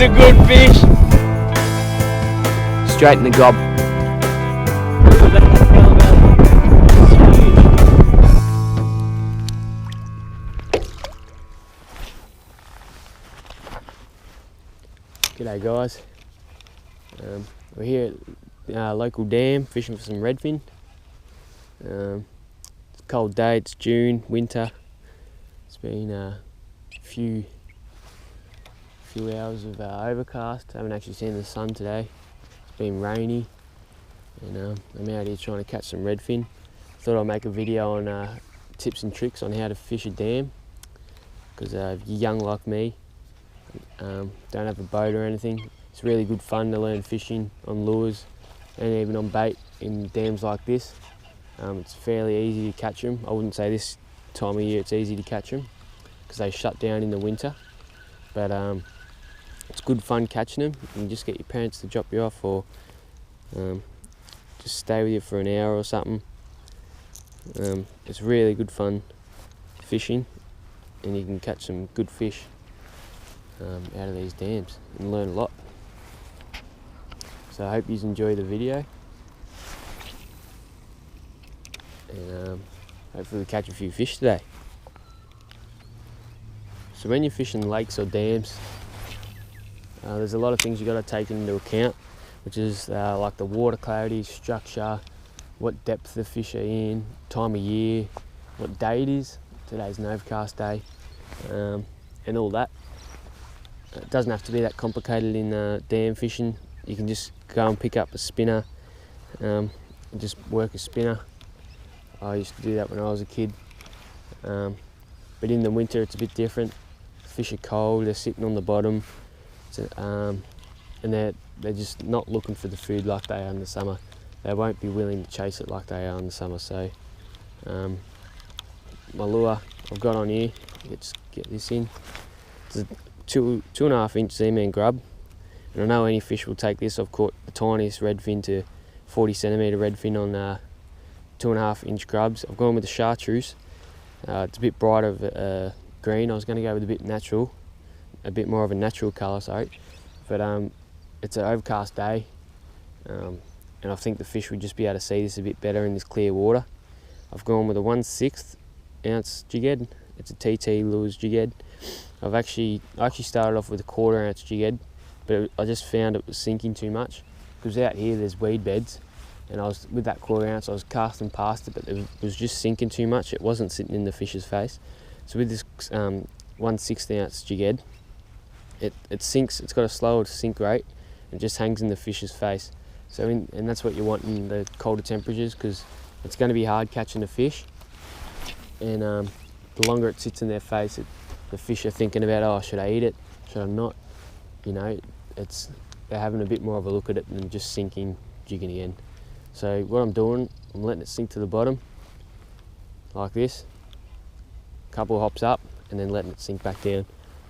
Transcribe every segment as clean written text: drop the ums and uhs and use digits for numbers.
a good fish. Straight in the gob. G'day guys. We're here at our local dam fishing for some redfin. It's a cold day, it's June, winter. It's been a few hours of overcast. Haven't actually seen the sun today. It's been rainy, and I'm out here trying to catch some redfin. Thought I'd make a video on tips and tricks on how to fish a dam, because if you're young like me, don't have a boat or anything, it's really good fun to learn fishing on lures and even on bait in dams like this. It's fairly easy to catch them. I wouldn't say this time of year it's easy to catch them because they shut down in the winter, but it's good fun catching them. You can just get your parents to drop you off, or just stay with you for an hour or something. It's really good fun fishing, and you can catch some good fish out of these dams and learn a lot. So I hope you enjoy the video, and hopefully we catch a few fish today. So when you're fishing lakes or dams, there's a lot of things you've got to take into account, which is like the water clarity, structure, what depth the fish are in, time of year, what day it is. Today's an overcast day, and all that. It doesn't have to be that complicated in dam fishing. You can just go and pick up a spinner, and just work a spinner. I used to do that when I was a kid, but in the winter it's a bit different. Fish are cold, they're sitting on the bottom, and they're just not looking for the food like they are in the summer. They won't be willing to chase it like they are in the summer. So my lure I've got on here, let's get this in. It's a 2.5 inch Z-Man grub, and I know any fish will take this. I've caught the tiniest redfin to 40 centimetre redfin on 2.5 inch grubs. I've gone with the chartreuse. It's a bit brighter green. I was going to go with a bit more of a natural colour, sorry. But it's an overcast day, and I think the fish would just be able to see this a bit better in this clear water. I've gone with a 1/6 ounce jig head. It's a TT Lures jig head. I actually started off with a 1/4 ounce jig head, but I just found it was sinking too much, because out here there's weed beds, and I was with that 1/4 ounce, I was casting past it, but it was just sinking too much. It wasn't sitting in the fish's face. So with this 1/6 ounce jig head, it sinks. It's got a slower sink rate, and just hangs in the fish's face. So and that's what you want in the colder temperatures, because it's going to be hard catching a fish, and the longer it sits in their face, the fish are thinking about, oh, should I eat it? Should I not? You know, they're having a bit more of a look at it than just sinking, jigging again. So what I'm doing, I'm letting it sink to the bottom, like this. Couple of hops up, and then letting it sink back down.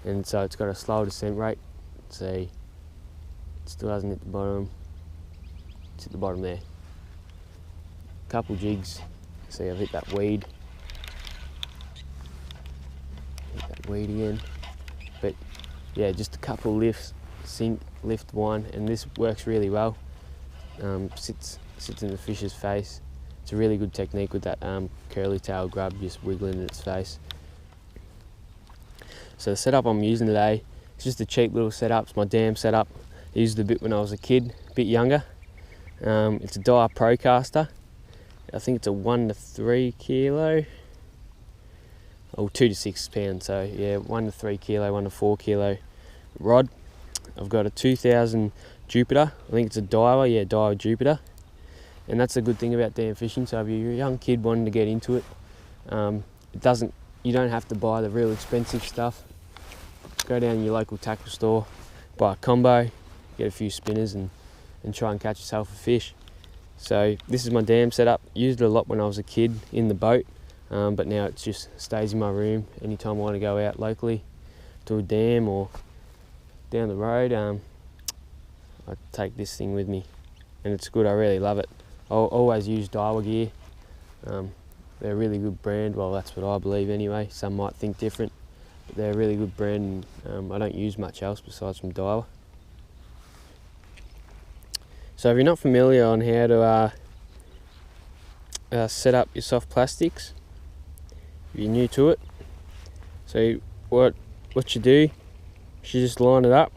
And so it's got a slow descent rate. See, it still hasn't hit the bottom. It's hit the bottom there. Couple jigs. See, I've hit that weed. Hit that weed again. But yeah, just a couple lifts, sink, lift one, and this works really well. Sits in the fish's face. It's a really good technique with that curly tail grub, just wiggling in its face. So the setup I'm using today, it's just a cheap little setup. It's my dam setup. I used it a bit when I was a kid, a bit younger. It's a Dyer Procaster. I think it's a 1 to 3 kilo, or 2 to 6 pounds. So yeah, 1 to 3 kilo, 1 to 4 kilo rod. I've got a 2000 Jupiter. I think it's a Dyer, yeah, Dyer Jupiter. And that's the good thing about dam fishing. So if you're a young kid wanting to get into it, you don't have to buy the real expensive stuff. Go down to your local tackle store, buy a combo, get a few spinners, and try and catch yourself a fish. So this is my dam setup. Used it a lot when I was a kid in the boat, but now it just stays in my room. Anytime I want to go out locally to a dam or down the road, I take this thing with me, and it's good. I really love it. I'll always use Daiwa gear. They're a really good brand. Well, that's what I believe anyway. Some might think different, but they're a really good brand, and I don't use much else besides from Daiwa. So if you're not familiar on how to set up your soft plastics, if you're new to it, so what you do is you just line it up,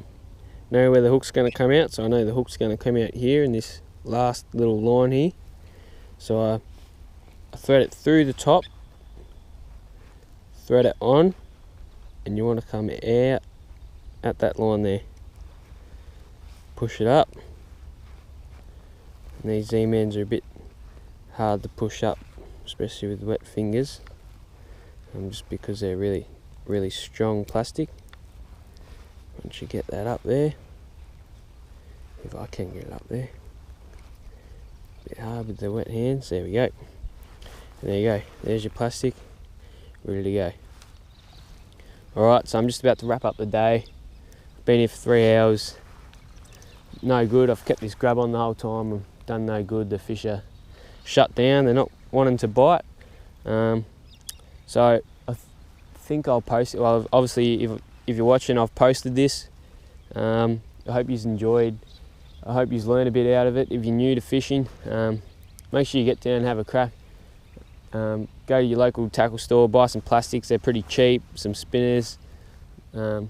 know where the hook's going to come out. So I know the hook's going to come out here in this last little line here. So I thread it through the top, thread it on, and you want to come out at that line there. Push it up. And these Z-mans are a bit hard to push up, especially with wet fingers, just because they're really strong plastic. Once you get that up there, if I can get it up there, a bit hard with the wet hands, there we go. And there you go, there's your plastic, ready to go. Alright, so I'm just about to wrap up the day. Been here for 3 hours, no good. I've kept this grub on the whole time and done no good. The fish are shut down, they're not wanting to bite. So I think I'll post it. Well, obviously if you're watching, I've posted this. I hope you've enjoyed. I hope you've learned a bit out of it. If you're new to fishing, make sure you get down and have a crack. Go to your local tackle store, buy some plastics, they're pretty cheap, some spinners, and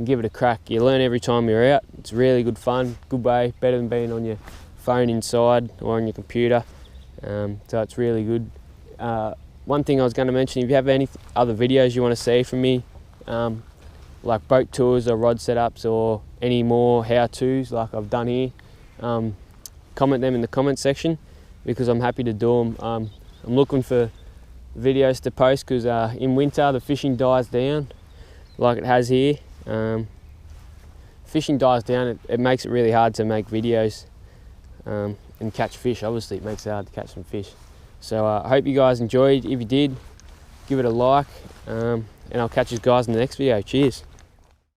give it a crack. You learn every time you're out. It's really good fun, good way, better than being on your phone inside or on your computer. So it's really good. One thing I was going to mention, if you have any other videos you want to see from me, like boat tours or rod setups or any more how-tos like I've done here, comment them in the comment section, because I'm happy to do them. I'm looking for videos to post because in winter the fishing dies down like it has here. Fishing dies down, it makes it really hard to make videos and catch fish. Obviously it makes it hard to catch some fish. So I hope you guys enjoyed. If you did, give it a like, and I'll catch you guys in the next video. Cheers.